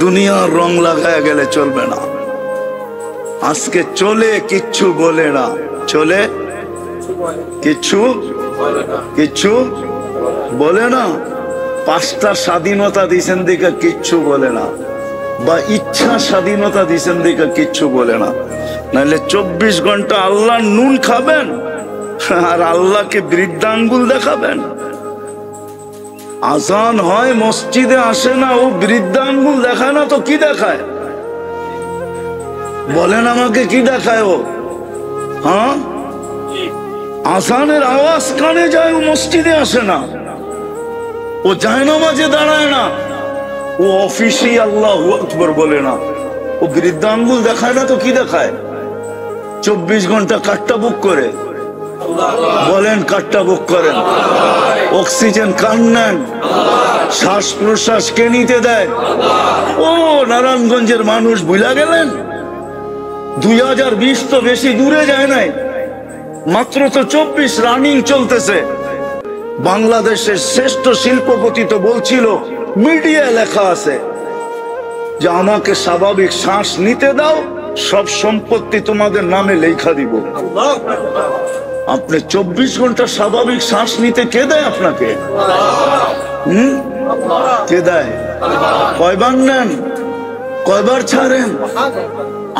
দুনিয়ার রং লাগায় গেলে চলবে না। আজকে চলে কিচ্ছু বলে না, চলে কিচ্ছু বলে না। 5টা স্বাধীনতা দিছেন দিকে কিচ্ছু বলে না, বা ইচ্ছা স্বাধীনতা দিছেন দিকে কিচ্ছু বলে না। নাহলে 24 ঘন্টা আল্লাহ নুন খাবেন আর আল্লাহকে বৃদ্ধাঙ্গুল দেখাবেন। আজান হয় মসজিদে আসে না, ও বৃদ্ধাঙ্গুল দেখায় না তো কি দেখায়? বলেন আমাকে কি দেখায় ও? হ্যাঁ, আজানের আওয়াজ কানে যায়, ও মসজিদে আসে না, ও জায়নামাজে দাঁড়ায় না, ও অফিসে আল্লাহু আকবার বলে না, ও বৃদ্ধাঙ্গুল দেখায় না তো কি দেখায়? 24 ঘন্টা কাটটা বুক করে, বলেন কাটটা বুক করেন। অক্সিজেন কান নেন, শ্বাস প্রশ্বাস কে নিতে দেয়? ও নারায়ণগঞ্জের মানুষ ভুলা গেলেন? 2020 তো বেশি দূরে যায় নাই, মাত্র তো 24 রানিং চলতেছে। বাংলাদেশের শ্রেষ্ঠ শিল্পপতি তো বলছিল, মিডিয়ায় লেখা আছে যে আমাকে স্বাভাবিক শ্বাস নিতে দাও, সব সম্পত্তি তোমাদের নামে লেখা দিব। আপনি 24 ঘন্টা স্বাভাবিক শ্বাস নিতে কে দেয় আপনাকে? কে দেয়? কয়বার নেন, কয়বার ছাড়েন?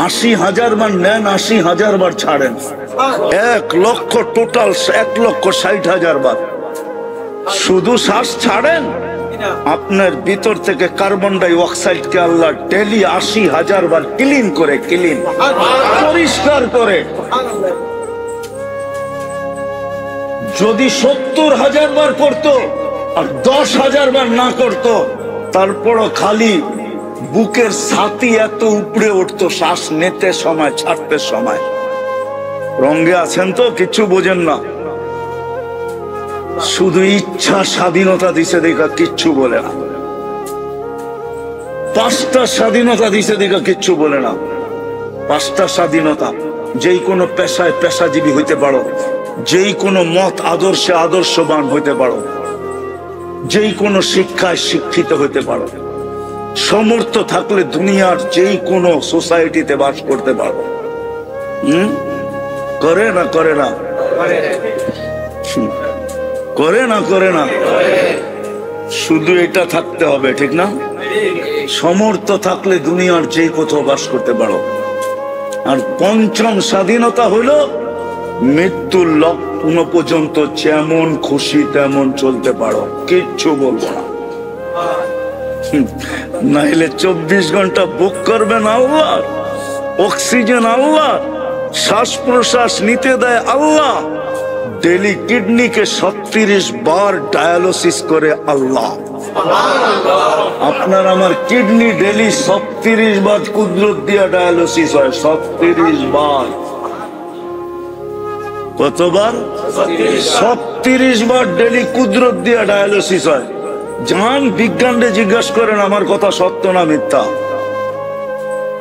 80,000 বার নেন, 80,000 বার ছাড়েন। 1 লক্ষ, টোটাল 1,60,000 বার শুধু শ্বাস ছাড়েন। আপনার ভিতর থেকে কার্বন ডাই অক্সাইডকে আল্লাহ ডেলি 80,000 বার ক্লিন করে, পরিষ্কার করে। যদি 70,000 বার করতো আর 10,000 বার না করতো, তারপরও খালি বুকের ছাতি এত উপরে উঠতো শ্বাস নিতে সময়, ছাড়তে সময়। রঙে আছেন তো, কিছু বোঝেন না। শুধু ইচ্ছা স্বাধীনতা দিছে দেখা কিচ্ছু বলে না। 5টা স্বাধীনতা দিছে দেখা কিচ্ছু বলে না। 5টা স্বাধীনতা, যেই কোনো পেশায় পেশাজীবী হইতে পারো, যেই কোনো মত আদর্শে আদর্শবান হইতে পারো, যেই কোনো শিক্ষায় শিক্ষিত হইতে পারো, সমর্থ থাকলে দুনিয়ার যেই কোনো সোসাইটিতে বাস করতে পারো। করে না করে না করে না করে না, শুধু এটা থাকতে হবে, ঠিক না? সমর্থ থাকলে দুনিয়ার যে কোথাও বাস করতে পারো। আর 5ম স্বাধীনতা হলো মৃত্যুর লগ্ন পর্যন্ত যেমন খুশি তেমন চলতে পারো, কিচ্ছু বলবো না। নাইলে 24 ঘন্টা বুক করবেন আল্লাহ, অক্সিজেন আল্লাহ, শ্বাস প্রশ্বাস নিতে দেয় আল্লাহ, ডেলি কিডনিকে 36 বার ডায়ালিসিস করে আল্লাহ। আপনার আমার কিডনি ডেলি 36 বার কুদরত দিয়া ডায়ালিসিস হয়, 36 বার। কতবার? 36 বার ডেলি কুদরত দিয়া ডায়ালিসিস হয়। জান বিজ্ঞানে জিজ্ঞাসা করেন আমার কথা সত্য না মিথ্যা।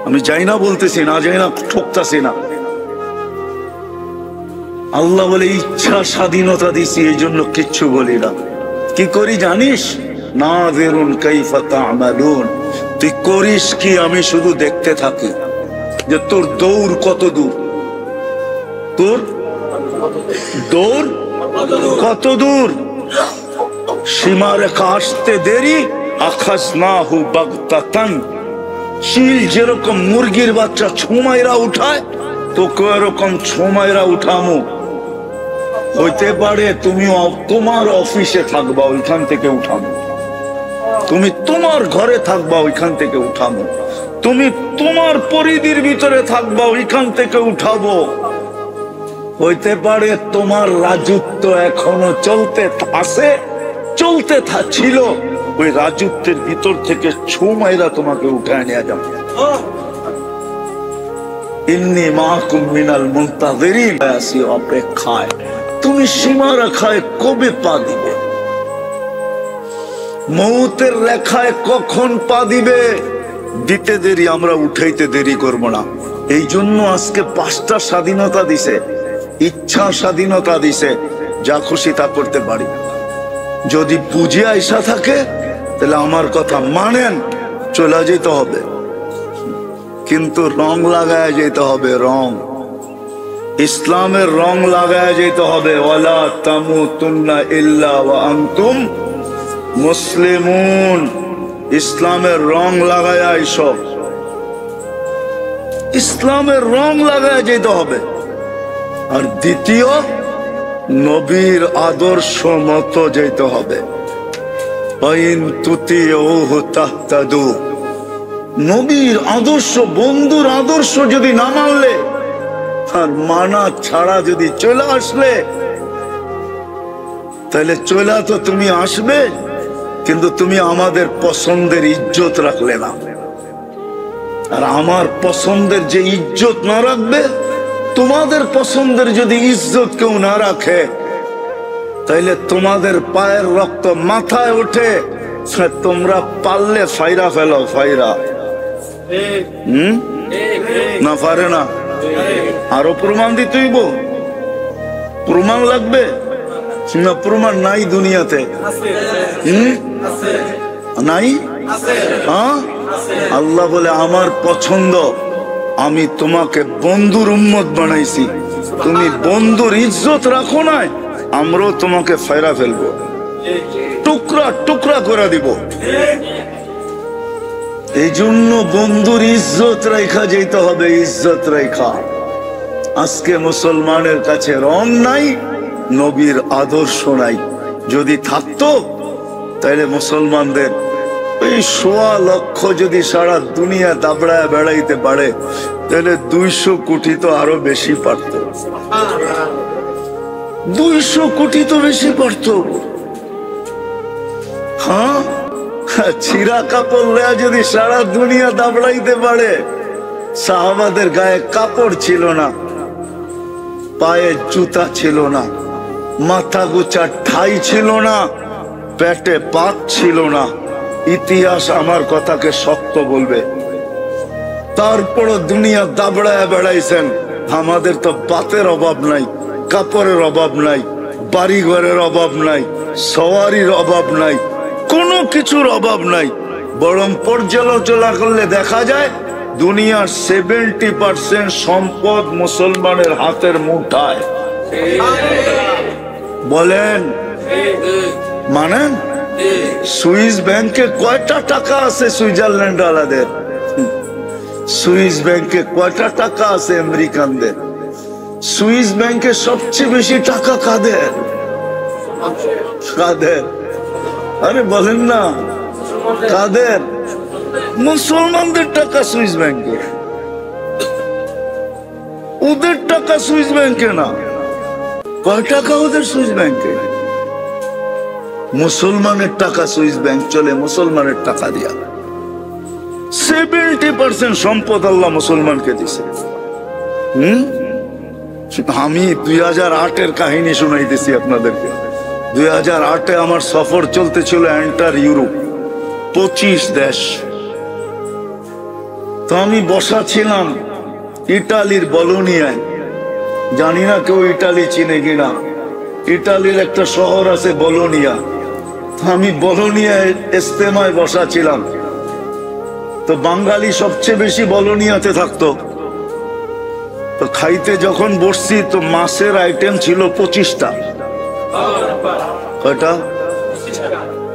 আমি যাই না বলতেছি না, যাই না ঠকতাছি না। আল্লাহ বলে ইচ্ছা স্বাধীনতা দিছি, এই জন্য কিচ্ছু বলি না। কি করি জানিস? নাযিরুন কাইফা তা'মালুন, তুই করিস কি আমি শুধু দেখতে থাকি যে তোর দৌড় কত দূর, তোর দৌড় কত দূর। সীমারেখা আসতে দেরি, আখাযনাহু বাগতাতান, চিল যেরকম মুরগির বাচ্চা ছোমাইরা উঠায়, তোকে এরকম ছোমাইরা উঠামো। হইতে পারে তুমি তোমার অফিসে থাকবা, ওইখান থেকে উঠাবো। তুমি তোমার ঘরে থাকবা, ওইখান থেকে উঠাবো। তুমি তোমার পরিধির ভিতরে থাকবা, ওইখান থেকে উঠাবো। হইতে পারে তোমার রাজত্ব এখনো চলতে আছে, চলতে ছিল, ওই রাজত্বের ভিতর থেকে ছোমাইরা তোমাকে উঠায় নিয়ে যাবে। ইন্নী মাকুম মিনাল মুনতাযিরিন, আসি অপেক্ষায়। তুমি সীমারেখায় কবে পা দিবে? মৌতের রেখায় কখন পা দিবে? দিতে দেরি, আমরা উঠাইতে দেরি করব না। এই জন্য আজকে 5টা স্বাধীনতা দিছে, ইচ্ছা স্বাধীনতা দিছে, যা খুশি তা করতে পারি। যদি বুঝে আইসা থাকে তাহলে আমার কথা মানেন, চলে যেতে হবে, কিন্তু রং লাগায় যেতে হবে। রং, ইসলামের রং লাগায় যেতে হবে। ওয়ালা তামুতুন্না ইল্লা ওয়া আনতুম মুসলিমুন। ইসলামের রং লাগায় এইসব, ইসলামের রং লাগায় যেতে হবে। আর দ্বিতীয়, নবীর আদর্শ মতো যেতে হবে। নবীর আদর্শ, বন্ধুর আদর্শ যদি না মানলে আর মানা ছাড়া যদি চলে আসলে, তাহলে চলে তো তুমি আসবে, কিন্তু তুমি আমাদের পছন্দের ইজ্জত রাখলে না। আর আমার পছন্দের যে ইজ্জত না রাখবে, তোমাদের পছন্দের যদি ইজ্জত কেউ না রাখে, তাইলে তোমাদের পায়ের রক্ত মাথায় ওঠে, তোমরা পারলে ফাইরা ফেলো। ফাইরা না পারে না, আরো প্রমাণ দিতে হইব। প্রমাণ লাগবে না? প্রমাণ নাই দুনিয়াতে, নাই। হ্যাঁ, আল্লাহ বলে আমার পছন্দ, আমি তোমাকে বন্ধুর উম্মত বানাইছি, তুমি বন্ধুর ইজ্জত রাখো না, আমরাও তোমাকে ফায়রা ফেলবো, টুকরা টুকরা করে দিব। এই জন্য বন্ধুর ইজ্জত রেখা যেতে হবে, ইজ্জত রেখা। আজকে মুসলমানের কাছে রং নাই, নবীর আদর্শ নাই। যদি থাকতো তাহলে মুসলমানদের এই ১৬ লক্ষ যদি সারা দুনিয়া দাবড়ায় বেড়াইতে পারে, তাহলে ২০০ কোটি তো আরো বেশি পারত। ২০০ কোটি তো বেশি পারত। হ্যাঁ, ছিঁড়া কাপড় লেয়া যদি সারা দুনিয়া দাবড়াইতে পারে। সাহাবাদের গায়ে কাপড় ছিল না, পায়ে জুতা ছিল না, মাথা গোছা ঠাই ছিল না, পেটে পাত ছিল না। ইতিহাস আমার কথাকে সত্য বলবে। তারপরও দুনিয়া দাবড়ায় বেড়াইছেন। আমাদের তো পাতের অভাব নাই, কাপড়ের অভাব নাই, বাড়ি ঘরের অভাব নাই, সওয়ারির অভাব নাই, কোনো কিছুর অভাব নাই। বরং পর্যালোচনা করলে দেখা যায় দুনিয়ার 70% সম্পদ মুসলমানের হাতের মুঠায়। বলেন, মানেন? সুইস ব্যাংকে কয়টা টাকা আছে সুইজারল্যান্ড আলাদের? সুইস ব্যাংকে কয়টা টাকা আছে আমেরিকানদের? সুইস ব্যাংকে সবচেয়ে বেশি টাকা কাদের? কাদের? আরে বলেন না, কাদের? মুসলমানদের টাকা সুইস ব্যাংকে। ওদের টাকা সুইস ব্যাংকে না। কয় টাকা ওদের সুইস ব্যাংকে? মুসলমানের টাকা সুইস ব্যাংক চলে মুসলমানের টাকা দিয়া। 70% সম্পদ আল্লাহ মুসলমানকে দিছে। আমি 2008-এর কাহিনী শুনাইতেছি আপনাদেরকে। 2008-এ আমার সফর চলতেছিল এন্টার ইউরোপ, 25 দেশ। তো আমি বসা ছিলাম ইটালির বলোনিয়ায়। জানি না কেউ ইটালি চিনে কিনা। ইটালির একটা শহর আছে বলোনিয়া। আমি বলোনিয়ায় ইস্তেমায় বসা ছিলাম। তো বাঙালি সবচেয়ে বেশি বলোনিয়াতে থাকতো। তো খাইতে যখন বসছি তো মাছের আইটেম ছিল 25টা। কয়টা?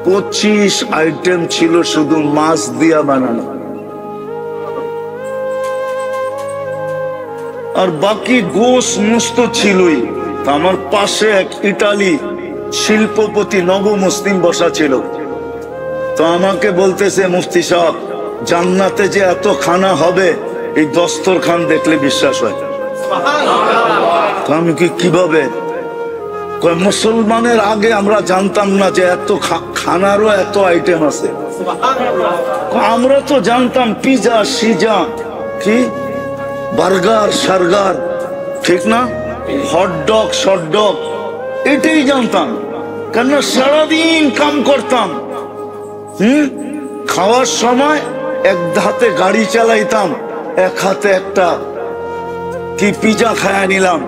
25 আইটেম ছিল শুধু মাছ দিয়া বানানো। আর বাকি গোশ মুস্ত ছিলই। আমার পাশে এক ইটালি শিল্পপতি নবমুসলিম বসা ছিল। তো আমাকে বলতেছে, মুফতি সাহেব, জান্নাতে যে এত খানা হবে এই দস্তরখান দেখলে বিশ্বাস হয়। তো আমি কিভাবে? মুসলমানের আগে আমরা জানতাম না যে এত খানারও এত আইটেম আছে। আমরা তো জানতাম পিজা সিজা, কি বার্গার সার্গার, ঠিক না, হটডগ শটডগ, এটাই জানতাম। কেন সারাদিন কাম করতাম। খাওয়ার সময় এক হাতে গাড়ি চালাইতাম, এক হাতে একটা কি পিজা খায়া নিলাম,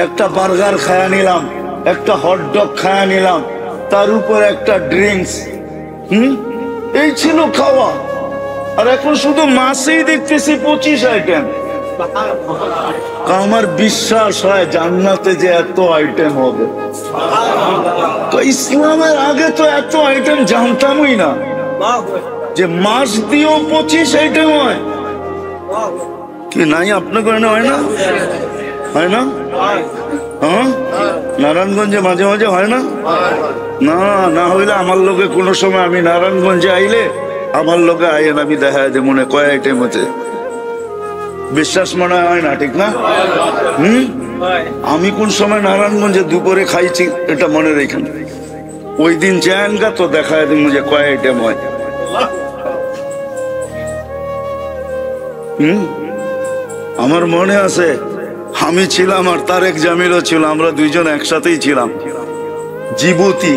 একটা বার্গার খায়া নিলাম, একটা হটডগ খায়া নিলাম, তার উপর একটা ড্রিঙ্কস। এই ছিল খাওয়া। আর এখন শুধু মাসেই দেখতেছি 25 আইটেম। আমার বিশ্বাস হয় জান্নাতে যে এত আইটেম হবে। তো ইসলামের আগে তো এত আইটেম জানতামই না, যে মাস দিয়েও 25 আইটেম হয়। কি নাই আপনার কারণে হয় না? হয় না? হ্যাঁ, নারায়ণগঞ্জে মাঝে মাঝে হয় না? না, না হইলে আমার লোকে কোনো সময় আমি নারায়ণগঞ্জে আইলে আমার লোকে আইন আমি দেখা যায় মনে কয় আইটেম হচ্ছে, বিশ্বাস মনে হয় না, ঠিক না? আমি কোন সময় নারায়ণগঞ্জে দুপুরে খাইছি এটা মনে রেখেন, ওই দিন যান গা তো দেখা যায় যে কয় আইটেম হয়। আমার মনে আছে আমি ছিলাম আর তারেক জামিলও ছিল, আমরা দুইজন একসাথেই ছিলাম। জিবুতি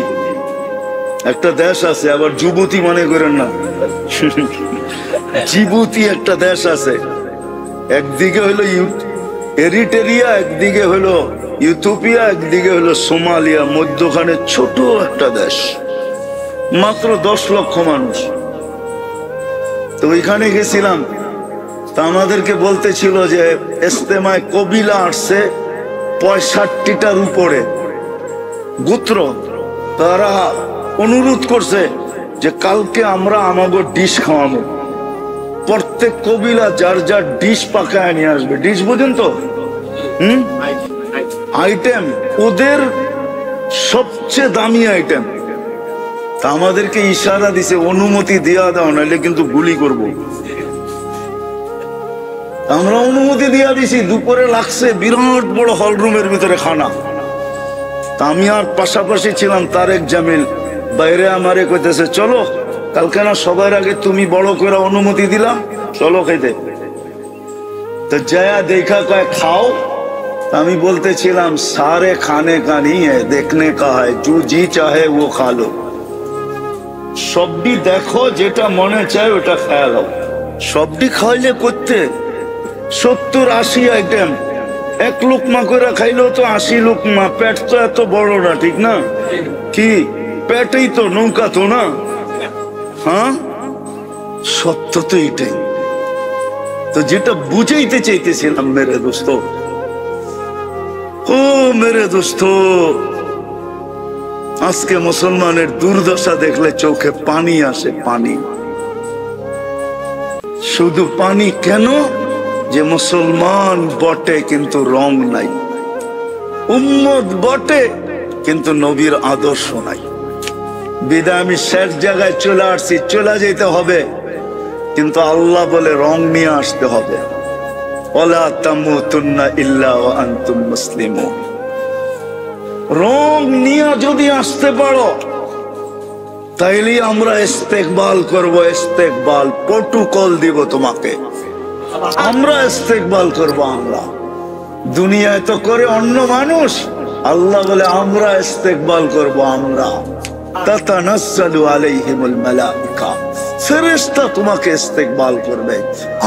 একটা দেশ আছে, আবার যুবতী মনে করেন না, জিবুতি একটা দেশ আছে। একদিকে হলো এরিটেরিয়া, একদিকে হলো ইথিওপিয়া, একদিকে হলো সোমালিয়া, মধ্যখানে ছোট একটা দেশ, মাত্র 10 লক্ষ মানুষ। তো ওইখানে গেছিলাম, তা আমাদেরকে বলতেছিল যে ইস্তেমায় কবিলা আসছে 65টার উপরে গোত্র, তারা অনুরোধ করছে যে কালকে আমরা আমাদের ডিশ খাওয়াবো, প্রত্যেক কবিলা যার যার ডিশ পাকায় নিয়ে আসবে। ডিশ বুঝেন তো? আইটেম ওদের সবচেয়ে দামি আইটেম। তা আমাদেরকে ইশারা দিছে অনুমতি দেওয়া দাও, নাহলে কিন্তু গুলি করব। আমরা অনুমতি দিয়া দিছি। দুপুরে লাগছে বিরাট বড় হল রুমের ভিতরে খানা। তা আমি আর পাশাপাশি ছিলাম তারেক জামিল, বাইরে আমারে কইতেছে চলো কালকে না সবার আগে তুমি বড় করে অনুমতি দিলাম, চলো খাইতে। তো জয়া দেখা কয় খাও। আমি বলতেছিলাম সারে খানে কা नहीं है, देखने का है, जो जी चाहे वो खा लो। সবটি দেখো, যেটা মনে চায় ওটা খেয়াল হোক। সবটি খাইলে করতে 70-80 আইটেম, এক লোকমা করে খাইলেও তো 80 লোকমা। পেট তো এত বড় না, ঠিক না? কি পেটেই তো নৌকা তো না? হ্যাঁ, সত্য তো এটাই। তো যেটা বুঝাইতে চাইতেছিলাম মেরে দোস্ত, ও মেরে দোস্ত, আজকে মুসলমানের দুর্দশা দেখলে চোখে পানি আসে। পানি, শুধু পানি। কেন? যে মুসলমান বটে কিন্তু রং নাই, উম্মত বটে কিন্তু নবীর আদর্শ নাই। বিদায় আমি শেষ জায়গায় চলে আসছি, চলে যেতে হবে, কিন্তু আল্লাহ বলে রং নিয়ে আসতে হবে। ওয়ালা তামুতুন্না ইল্লা ওয়া আনতুম মুসলিমুন। রং নিয়ে যদি আসতে পারো তাইলে আমরা ইস্তেকবাল করব। ইস্তেকবাল প্রটোকল দিব তোমাকে, আমরা ইস্তেকবাল করব। আমরা দুনিয়ায় তো করে অন্য মানুষ, আল্লাহ বলে আমরা ইস্তেকবাল করব। আমরা তাতানাজ্জালু আলাইহিমুল মালাইকা, ফেরেশতা তোমাকে ইস্তেকবাল করবে,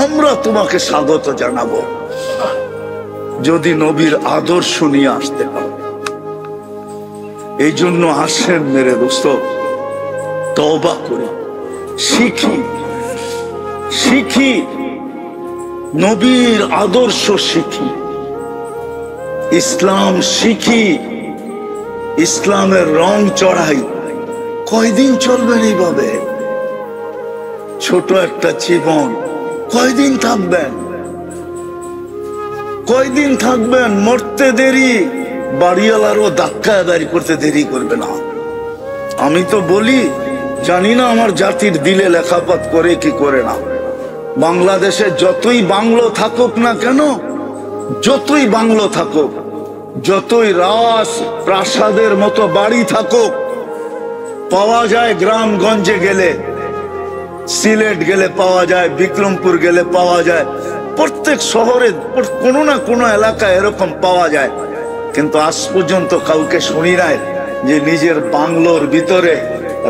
আমরা তোমাকে স্বাগত জানাবো যদি নবীর আদর্শ নিয়ে আসতে পারো। এই জন্য আসেন মেরে দোস্ত, তওবা করি, শিখি, শিখি নবীর আদর্শ, শিখি ইসলাম, শিখি ইসলামের রং চড়াই। কয়দিন চলবেন এইভাবে? ছোট একটা জীবন, কয়দিন থাকবেন? কয়দিন থাকবেন? মরতে দেরি, বাড়িওয়ালারও ধাক্কা বাড়ি করতে দেরি করবে না। আমি তো বলি, জানি না আমার জাতির দিলে লেখাপট করে কি করে না। বাংলাদেশে যতই বাংলো থাকুক না কেন, যতই বাংলো থাকুক, যতই রাজ প্রাসাদের মতো বাড়ি থাকুক, পাওয়া যায় গ্রামগঞ্জে গেলে, সিলেট গেলে পাওয়া যায়, বিক্রমপুর গেলে পাওয়া যায়, প্রত্যেক শহরে কোনো না কোনো এলাকায় এরকম পাওয়া যায়। কিন্তু আজ পর্যন্ত কাউকে শুনি নাই যে নিজের বাংলোর ভিতরে,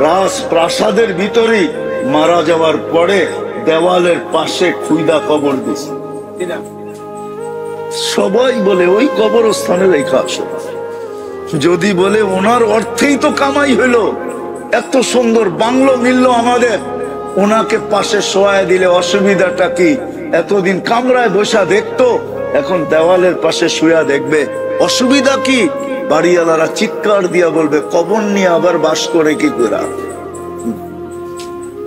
রাজপ্রাসাদের ভিতরেই মারা যাওয়ার পরে দেওয়ালের পাশে খুইদা কবর দিছে। সবাই বলে ওই কবরস্থানে রেখা আসো। যদি বলে ওনার অর্থেই তো কামাই হইলো, এত সুন্দর বাংলো মিলল আমাদের, ওনাকে পাশে শোয়ায় দিলে অসুবিধাটা কি? এতদিন কামরায় বসা দেখতো, এখন দেওয়ালের পাশে শুয়া দেখবে, অসুবিধা কি? বাড়িওয়ালারা চিৎকার দিয়া বলবে কবর নিয়ে আবার বাস করে কি করে?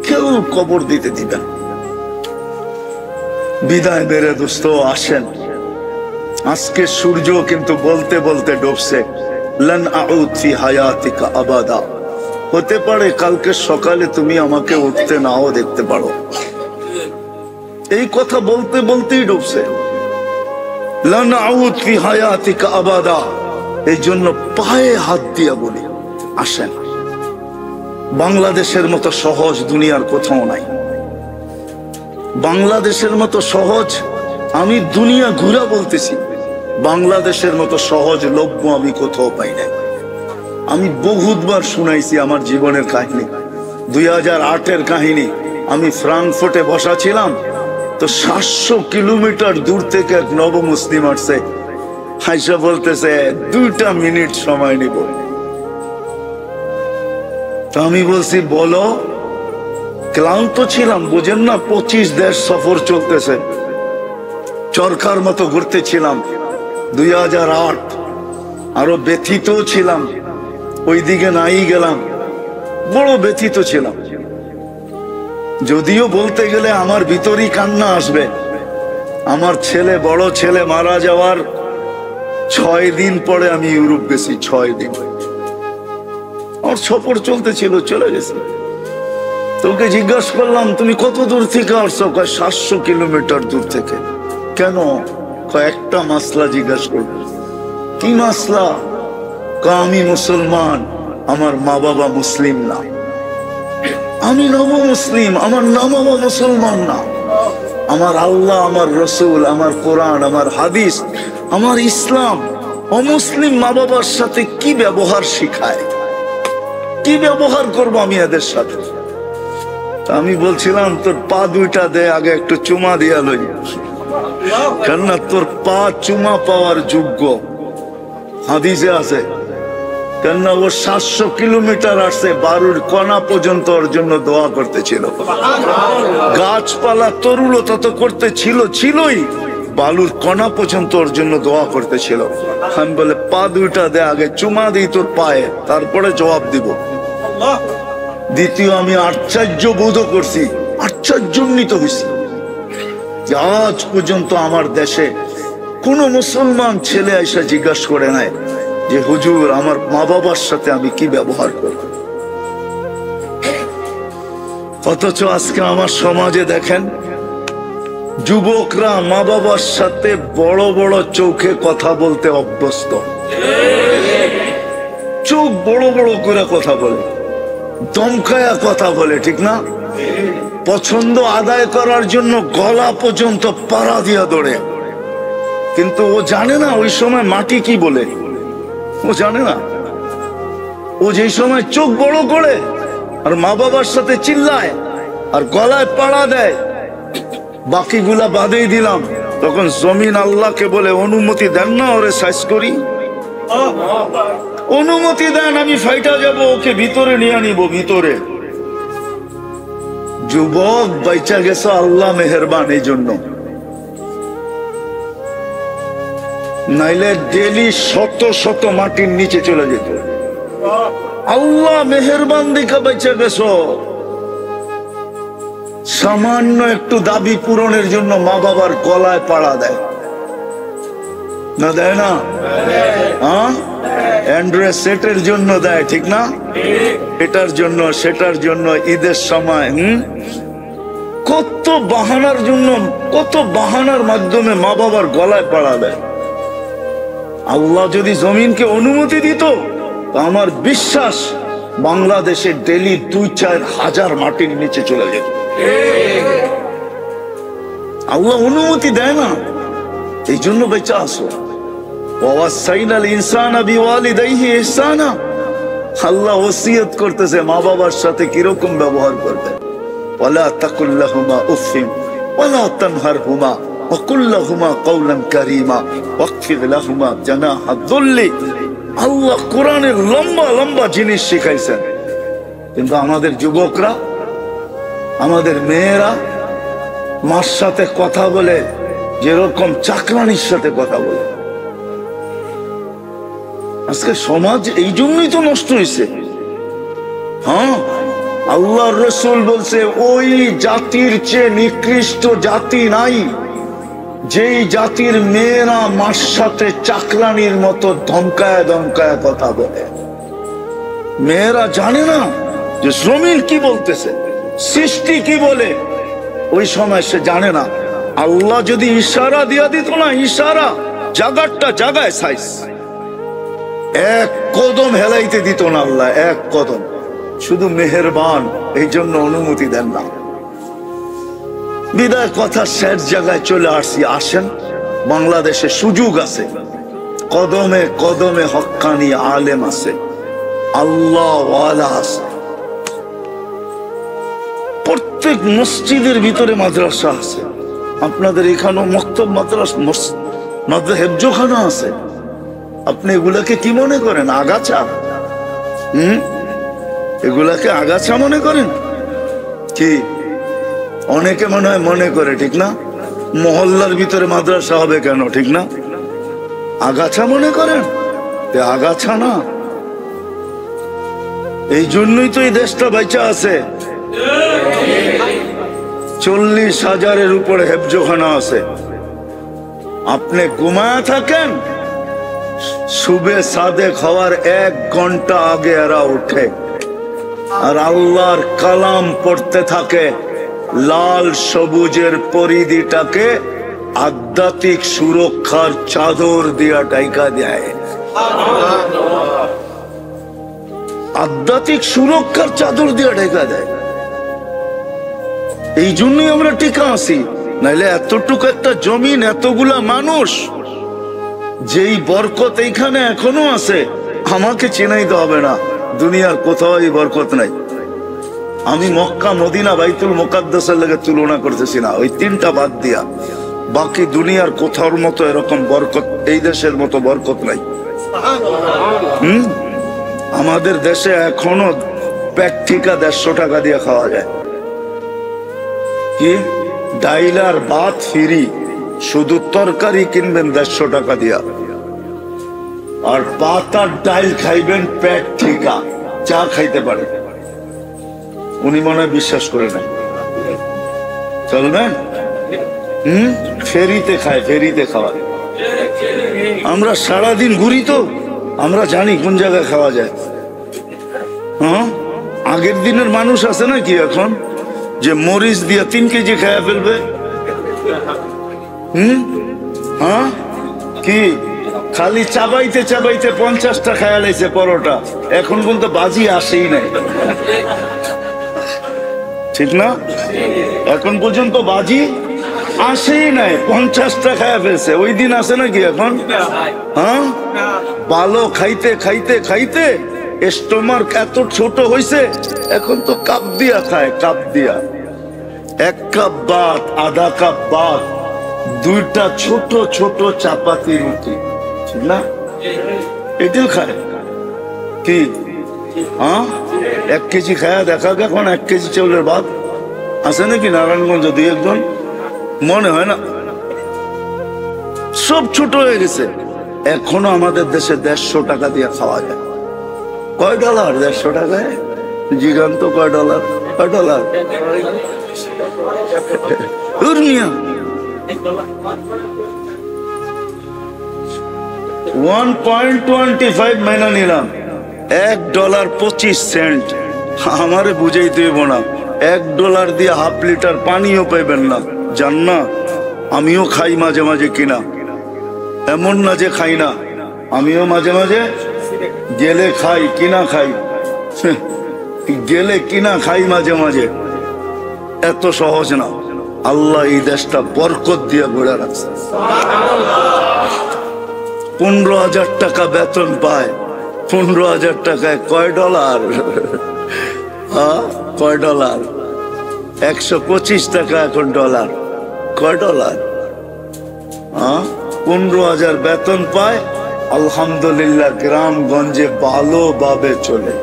কেউ কবর দিতে দিবে। বিদায় বেড়ে দোস্ত আসেন, আজকে সূর্য কিন্তু বলতে বলতে ডুবছে। লান আউদ ফি হায়াতিকা আবাদা, হতে পারে কালকে সকালে তুমি আমাকে উঠতে নাও দেখতে পারো। এই কথা বলতে বলতেই ডুবছে। লান আউদ ফি হায়াতিকা আবাদা, এই জন্য পায়ে হাত দিয়া বলি আসেন। বাংলাদেশের মতো সহজ দুনিয়ার কোথাও নাই। বাংলাদেশের মতো সহজ, আমি দুনিয়া ঘুরা বলতেছি, বাংলাদেশের মতো সহজলভ্য আমি কোথাও পাই নাই। আমি বহুতবার শুনাইছি আমার জীবনের কাহিনী, 2008-এর কাহিনী। আমি ফ্রাঙ্কফুর্টে বসা ছিলাম, তো 700 কিলোমিটার দূর থেকে এক নব মুসলিম আসছে, হাইসা বলতেছে 2 মিনিট সময় নিব। তো আমি বলছি বলো। ক্লান্ত ছিলাম, বুঝেন না, 25 দেশ সফর চলতেছে, চরকার মতো ঘুরতেছিলাম 2008। আরো ব্যথিত ছিলাম, ওইদিকে নাই গেলাম, বড় ব্যথিত ছিলাম। যদিও বলতে গেলে আমার ভিতরই কান্না আসবে। আমার ছেলে, বড় ছেলে মারা যাওয়ার 6 দিন পরে আমি ইউরোপ গেছি। 6 দিন আমার সফর চলতেছিল, চলে গেছে। তোকে জিজ্ঞাসা করলাম তুমি কত দূর থেকে আসছো? 700 কিলোমিটার দূর থেকে। কেন? একটা মাসলা জিজ্ঞাসা করবো। কি মাসলা? আমি মুসলমান, আমার মা বাবা মুসলিম না। আমি নব মুসলিম, আমার মা বাবা মুসলমান না। আমার আল্লাহ, আমার রসুল, আমার কোরআন, আমার হাদিস, আমার ইসলাম অমুসলিম মা বাবার সাথে কি ব্যবহার শিখায়? কি ব্যবহার করবো আমি এদের সাথে? আমি বলছিলাম তোর পা 2টা দে, আগে একটু চুমা দিয়া লই, কেননা তোর পা চুমা পাওয়ার যোগ্য। হাদিসে আছে, কেননা ও 700 কিলোমিটার আসছে, বারুর কণা পর্যন্ত ওর জন্য দোয়া করতেছিল। গাছপালা তরুলতা তো করতে ছিলই, বালুর কণা পর্যন্ত ওর জন্য দোয়া করতেছিল। আমি বলে পা 2টা দে, আগে চুমা দিই তোর পায়ে, তারপরে জবাব দিব। দ্বিতীয়, আমি আশ্চর্য বোধ করছি, আশ্চর্যান্বিত হয়েছি যে আজ পর্যন্ত আমার দেশে কোন মুসলমান ছেলে এসে জিজ্ঞাসা করে নাই যে হুজুর আমার মা বাবার সাথে আমি কি ব্যবহার করব। অথচ আজকে আমার সমাজে দেখেন, যুবকরা মা বাবার সাথে বড় বড় চোখে কথা বলতে অভ্যস্ত। চোখ বড় বড় করে কথা বলে, দমকায়া কথা বলে, ঠিক না? পছন্দ আদায় করার জন্য গলা পর্যন্ত পাড়া দিয়া দৌড়ে। কিন্তু ও জানে না ওই সময় মাটি কি বলে, ও জানে না। ও যে সময় চোখ বড় করে আর মা বাবার সাথে চিল্লায় আর গলায় পাড়া দেয়, বাকিগুলা বাদেই দিলাম, তখন জমিন আল্লাহকে বলে অনুমতি দেন না ওরে সাইজ করি, অনুমতি দেন, আমি ফাইটা যাব, ওকে ভিতরে নিয়ে নিব ভিতরে। যুবক বাইচা গেছে, আল্লাহ মেহেরবান এই জন্য, নাইলে ডেলি শত শত মাটির নিচে চলে যেত। আল্লাহ মেহেরবান দেখা বাইচা গেছো। সামান্য একটু দাবি পূরণের জন্য মা বাবার গলায় পাড়া দেয় না, দেয় না? হ্যাঁ, অ্যান্ড্রয়েড সেটের জন্য দেয়, ঠিক না? এটার জন্য সেটার জন্য, ঈদের সময় কত বাহানার জন্য, কত বাহানার মাধ্যমে মা বাবার গলায় পাড়া দেয়। আল্লাহ যদি জমিনকে অনুমতি দিত, আমার বিশ্বাস বাংলাদেশে ডেলি 2-4 হাজার মাটির নিচে চলে যেত। আল্লাহ অনুমতি দেয় না, এই জন্য বেঁচে আসো। আল্লাহ ওসিয়ত করতেছে মা বাবার সাথে কিরকম ব্যবহার করবে। ওয়ালা তাকুল্লাহুমা উফিন ওয়ালা তানহারহুমা ওয়াকুল্লাহুমা কওলান কারীমা ওয়াকফিদ লাহুমা জানাহা যুল্লি। আল্লাহ কোরআনের লম্বা লম্বা জিনিস শিখাইছেন, কিন্তু আমাদের যুবকরা আমাদের মেয়েরা মার সাথে কথা বলে যেরকম চাকরানির সাথে কথা বলে। আজকে সমাজ এই জন্যই তো নষ্ট হয়েছে। হ্যাঁ, আল্লাহর রাসূল বলছে ওই জাতির চেয়ে নিকৃষ্ট জাতি নাই যেই জাতির মেয়েরা মার সাথে চাকরানির মতো ধমকায় ধমকায় কথা বলে। মেয়েরা জানে না যে জমিন কি বলতেছে, সৃষ্টি কি বলে। ওই সময় সে জানে না। আল্লাহ যদি ইশারা দিয়া দিত না, ইশারা জাগারটা জাগায় সাইজ, এক কদম হেলাইতে দিত না আল্লাহ, এক কদম। শুধু মেহেরবান, এই জন্য অনুমতি দেন না। বিদায় কথা শেষ জায়গায় চলে আসছি। আসেন, বাংলাদেশে সুযোগ আছে, কদমে কদমে হক্কানি আলেম আছে, আল্লাহ ওয়ালা আছে। প্রত্যেক মসজিদের ভিতরে মাদ্রাসা আছে। আপনাদের এখানেও মক্তব মাদ্রাসা হেফজোখানা আছে। আপনি এগুলাকে কি মনে করেন? আগাছা? এগুলাকে আগাছা মনে করেন কি? অনেকে মনে হয় মনে করে, ঠিক না? মহল্লার ভিতরে মাদ্রাসা হবে কেন, ঠিক না? আগাছা মনে করেন? আগাছা না। এই জন্যই তো এই দেশটা বেঁচে আছে। 40,000-এর উপরে হেফজোখানা আছে। আপনি ঘুমায় থাকেন, সুবে সাদেক হওয়ার 1 ঘন্টা আগে এরা উঠে আর আল্লাহর কালাম পড়তে থাকে। লাল সবুজের পরিধিটাকে আধ্যাত্মিক সুরক্ষার চাদর দিয়া ঢাকা দেয়। আধ্যাত্মিক সুরক্ষার চাদর দিয়া ঢাকা দেয়। এই জন্যই আমরা টিকা আছি। নাইলে এতটুকু একটা জমিন, এতগুলা মানুষ, যেই বরকত এইখানে এখনো আছে, আমাকে চিনাইতে হবে না, দুনিয়ার কোথাও এই বরকত নাই। আমি মক্কা, মদিনা, বাইতুল মুকাদ্দাসের লাগে তুলনা করতেছি না, ওই 3টা বাদ দিয়া বাকি দুনিয়ার কোথাওর মতো এরকম বরকত, এই দেশের মতো বরকত নাই। আমাদের দেশে এখনো পেট ঠিকা 150 টাকা দিয়ে খাওয়া যায়। কি? ডাইল আর ভাত ফ্রি, শুধু তরকারি কিনবেন 150 টাকা দিয়া, আর পাতার ডাইল খাইবেন পেট ঠিকা, চা খাইতে পারে। উনি মনে হয় বিশ্বাস করে না। চলবেন? ফেরিতে খায়, ফেরিতে খাওয়া। আমরা সারাদিন ঘুরি তো, আমরা জানি কোন জায়গায় খাওয়া যায়। হ্যাঁ, আগের দিনের মানুষ আছে না কি এখন, যে মরিচ দিয়ে 3 কেজি খায়া ফেলবে। হ্যাঁ, কি খালি চাবাইতে চাবাইতে 50টা খায়া লাইছে পরোটা, এখন পর্যন্ত বাজি আসেই নাই, ঠিক না? এখন পর্যন্ত বাজি আসেই নাই, 50টা খায়া ফেলছে। ওই দিন আসে নাকি এখন? হ্যাঁ, ভালো খাইতে খাইতে খাইতে স্টোমাক এত ছোট হইছে, এখন তো কাপ দিয়া খায়, কাপ দিয়া। 1 কাপ ভাত, আধা কাপ ভাত, 2টা ছোট ছোট চাপাতি রুটি, ঠিক না? এটাও খায় কি? হ্যাঁ, 1 কেজি খায়া দেখা, এখন 1 কেজি চাউলের ভাত আছে নাকি নারায়ণগঞ্জ? 2-1 জন, মনে হয় না। সব ছোট হয়ে গেছে। এখনো আমাদের দেশে 150 টাকা দিয়ে খাওয়া যায়। কয় ডলার? 150 টাকায় জিগান্ত কয় ডলার? কয় ডলার? 1.25 মাইনা নিলাম, $1.25। আমারে বুঝাইতে হইব না, $1 দিয়ে ½ লিটার পানিও পাইবেন না। জান না, আমিও খাই মাঝে মাঝে কিনা, এমন না যে খাই না, আমিও মাঝে মাঝে গেলে খাই, কিনা খাই, গেলে কিনা খাই মাঝে মাঝে। এত সহজ না। আল্লাহ এই দেশটা বরকত দিয়ে গড়ে রাখছে। 15,000 টাকা বেতন পায়। 15,000 টাকায় কয় ডলার? কয় ডলার? 125 টাকা এখন ডলার। কয় ডলার? 15,000 বেতন পায়, আলহামদুলিল্লাহ গ্রামগঞ্জে ভালোভাবে চলে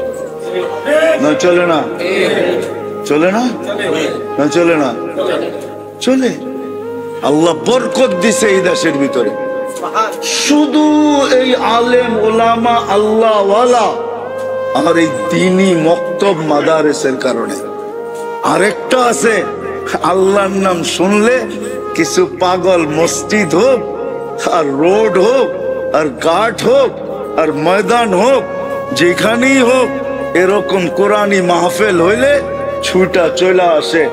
না? চলে না? চলে না? না চলে না? চলে। আল্লাহ বরকত দিছে এই দেশের ভিতরে, শুধু এই আলেম ওলামা আল্লাহ ওয়ালা আর এই দ্বীনি মক্তব মাদারেসের কারণে। আরেকটা আছে, আল্লাহর নাম শুনলে কিছু পাগল মসজিদ হোক আর রোড হোক আর ঘাট হোক আর ময়দান হোক, যেখানেই হোক, এরকম কোরআনী মাহফিল হইলে ছুটা চলে আসে,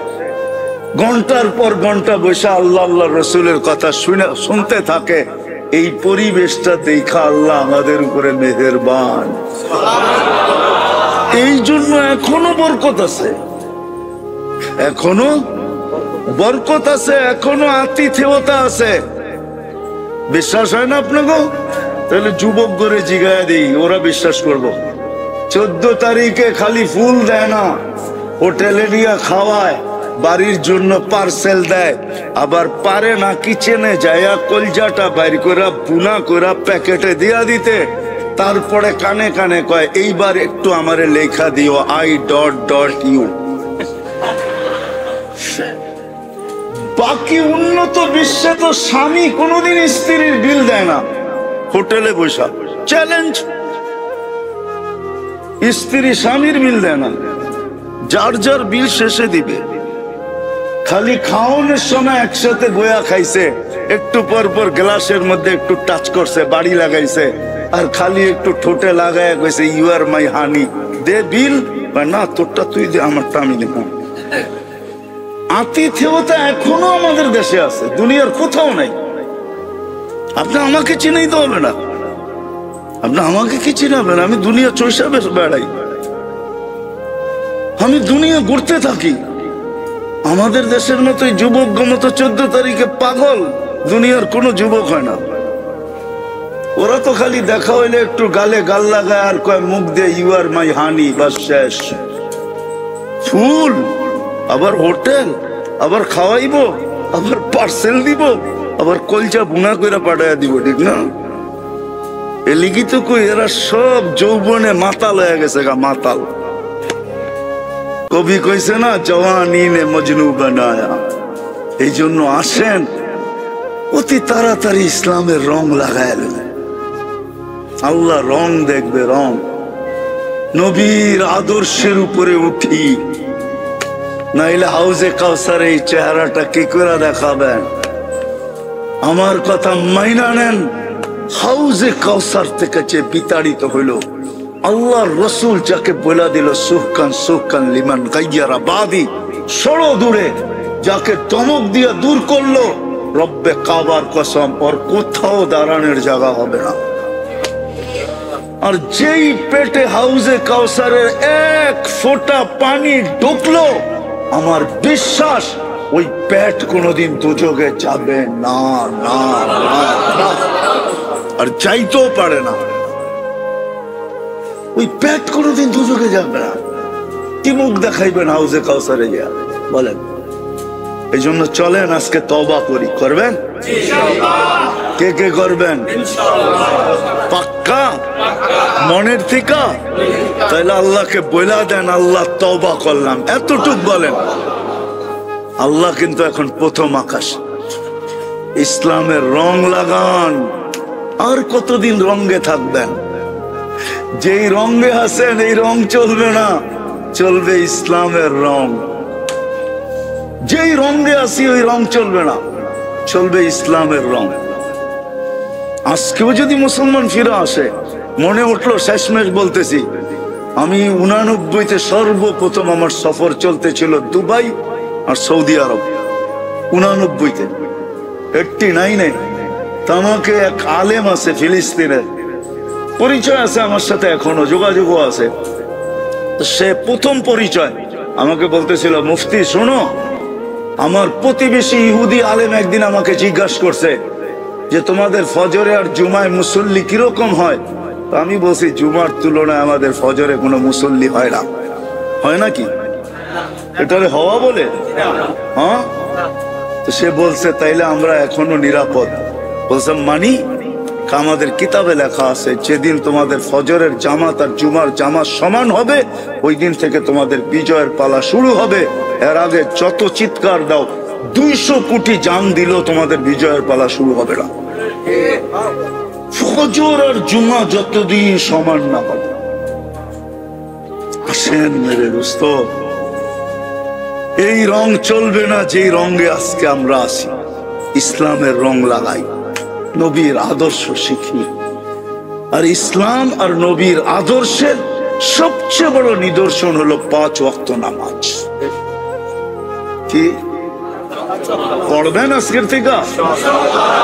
ঘন্টার পর ঘন্টা বসে আল্লাহ আল্লাহ রসুলের কথা শুনতে থাকে। এই পরিবেশটা দেখা আল্লাহ আমাদের উপরে মেহেরবান। এই জন্য এখনো বরকত আছে, এখনো বরকত আছে, এখনো আতিথেয়তা আছে। বিশ্বাস হয় না আপনাকে? তাহলে যুবক করে জিগায়া দিই, ওরা বিশ্বাস করবো। 14 তারিখে খালি ফুল দেয় না, হোটেলে নিয়ে খাওয়ায়, বাড়ির জন্য পার্সেল দেয়, আবার পারে না কিচেনে যাইয়া কলজাটা বাইর করে বুনা করে প্যাকেটে দিয়া দিতে। তারপরে কানে কানে কয় এইবার একটু আমারে লেখা দিও I.U। বাকি উন্নত বিশ্বে তো স্বামী কোনোদিন স্ত্রীর বিল দেয় না, হোটেলে বসা চ্যালেঞ্জ। স্ত্রী স্বামীর বিল দেয় না, যার যার বিল শেষে দিবে। খালি খাওয়ানোর সময় একসাথে বয়া খাইছে, একটু পর পর গ্লাসের মধ্যে একটু টাচ করছে, বাড়ি লাগাইছে, আর খালি একটু ঠোঁটে লাগায় কইছে ইউ আর মাই হানি, দে বিল। না, তোরটা তুই দে, আমারটা আমি দেব। আতিথেয়তা এখনো আমাদের দেশে আছে, দুনিয়ার কোথাও নাই। আপনি আমাকে চিনেই তো হবে না, আপনি আমাকে কি চিনাবেন? আমি দুনিয়া চৈশা বেড়াই, আমি দুনিয়া ঘুরতে থাকি। আমাদের দেশের মতোই যুবক মতো 14 তারিখে পাগল দুনিয়ার কোনো যুবক হয় না। ওরা তো খালি দেখা হইলে একটু গালে গাল লাগায় আর কয় মুখ দিয়ে ইউ আর মাই হানি, বাস শেষ। ফুল, আবার হোটেল, আবার খাওয়াইবো, আবার পার্সেল দিব, আবার কলচা বুনা করে পাঠাইয়া দিব, ঠিক না? এলিগি তো কই এরা সব যৌবনে মাতাল হয়ে গেছে গা, মাতাল। কবি কইছে না, জওয়ানি নে মজনু বানায়া। এই জন্য আসেন অতি তাড়াতাড়ি ইসলামের রং লাগায় নেন। আল্লাহ রং দেখবে, রং। নবীর আদর্শের উপরে উঠি, নাইলে হাউজে কাউসার এই চেহারাটা কি করে দেখাবেন? আমার কথা মাইনা নেন। হাউজে কাউসার থেকে যে বিতাড়িত হইল, আল্লাহর রসুল যাকে বলে দিল সুহকান সুহকান লিমান গাইয়ারা বাদি, সরো দূরে, যাকে ধমক দিয়ে দূর করলো, রব্বে কাবার কসম ওর কোথাও দাঁড়ানোর জায়গা হবে না। আর যেই পেটে হাউজে কাউসারের এক ফোঁটা পানি ঢুকলো, আমার বিশ্বাস ওই পেট কোনোদিন দুযোগে যাবে না, না, না, আর চাইতেও পারে না। ওই পেট কোনোদিন দুযোগে যাবে না। কি মুখ দেখাইবেন হাউজে কাউসারে গিয়া বলেন? এই জন্য চলেন আজকে তওবা করি। করবেন? কে কে করবেন? পাক্কা মনের থেকে? তাইলে আল্লাহকে বইলা দেন, আল্লাহ তওবা করলাম, এতটুক বলেন। আল্লাহ কিন্তু এখন প্রথম আকাশ। ইসলামের রং লাগান। আর কতদিন রঙে থাকবেন? যেই রঙে আছেন এই রং চলবে না, চলবে ইসলামের রং। যেই রঙে আছি ওই রং চলবে না, চলবে ইসলামের রং। আজকেও যদি মুসলমান ফিরে আসে, মনে উঠলো শেষমেশ বলতেছি, আমি 89-তে সর্বপ্রথম আমার সফর চলতেছিল দুবাই আর সৌদি আরব। 89-তে, 89-এ আমাকে এক আলেম আছে ফিলিস্তিনের, পরিচয় আছে আমার সাথে, এখনো যোগাযোগও আছে। সে প্রথম পরিচয় আমাকে বলতেছিল, মুফতি শোনো, আমার প্রতিবেশী ইহুদি আলেম একদিন আমাকে জিজ্ঞাসা করছে যে তোমাদের ফজরে আর জুমায় মুসল্লি কিরকম হয়? তো আমি বলছি, জুমার তুলনায় আমাদের ফজরে কোনো মুসল্লি হয় না। হয় নাকি? এটারে হওয়া বলে? হ্যাঁ। তো সে বলছে তাইলে আমরা এখনো নিরাপদ। বলছে মানি? আমাদের কিতাবে লেখা আছে যেদিন তোমাদের ফজরের জামাত আর জুমার জামাত সমান হবে ওই দিন থেকে তোমাদের বিজয়ের পালা শুরু হবে। এর আগে যত চিৎকার দাও 200 কোটি জান দিলেও তোমাদের বিজয়ের পালা শুরু হবে না। ফজর আর জুমা যতদিন সমান না হবে। আসেন মেরে দোস্ত, এই রং চলবে না যেই রঙে আজকে আমরা আছি। ইসলামের রং লাগাই, নবীর আদর্শ শিখি। আর ইসলাম আর নবীর আদর্শের সবচেয়ে বড় নিদর্শন হলো 5 ওয়াক্ত নামাজ। কি পড়বেন আজকের থেকে?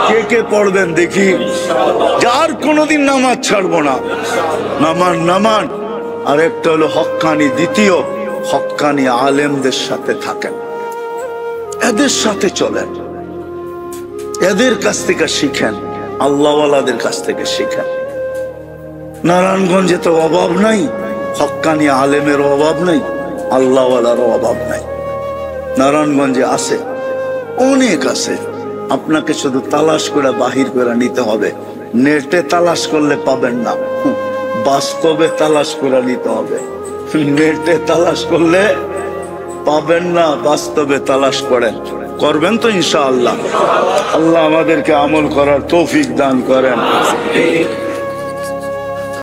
কে কে পড়বেন দেখি? যার কোনোদিন নামাজ ছাড়বো না, নামান। আর একটা হলো হক্কানি, দ্বিতীয় হক্কানি আলেমদের সাথে থাকেন, এদের সাথে চলেন, এদের কাছ থেকে শিখেন, আল্লাহওয়ালাদের কাছ থেকে শিখেন। নারায়ণগঞ্জে তো অভাব নাই, হক্কানি আলেমের অভাব নাই, আল্লাহওয়ালারও অভাব নাই। নারায়ণগঞ্জে আছে, অনেক আছে। আপনাকে শুধু তালাশ করে বাহির করে নিতে হবে। নেটে তালাশ করলে পাবেন না, বাস্তবে তালাশ করে নিতে হবে। নেটে তালাশ করলে পাবেন না, বাস্তবে তালাশ করেন। করবেন তো ইনশাআল্লাহ। আল্লাহ আমাদেরকে আমল করার তৌফিক দান করেন।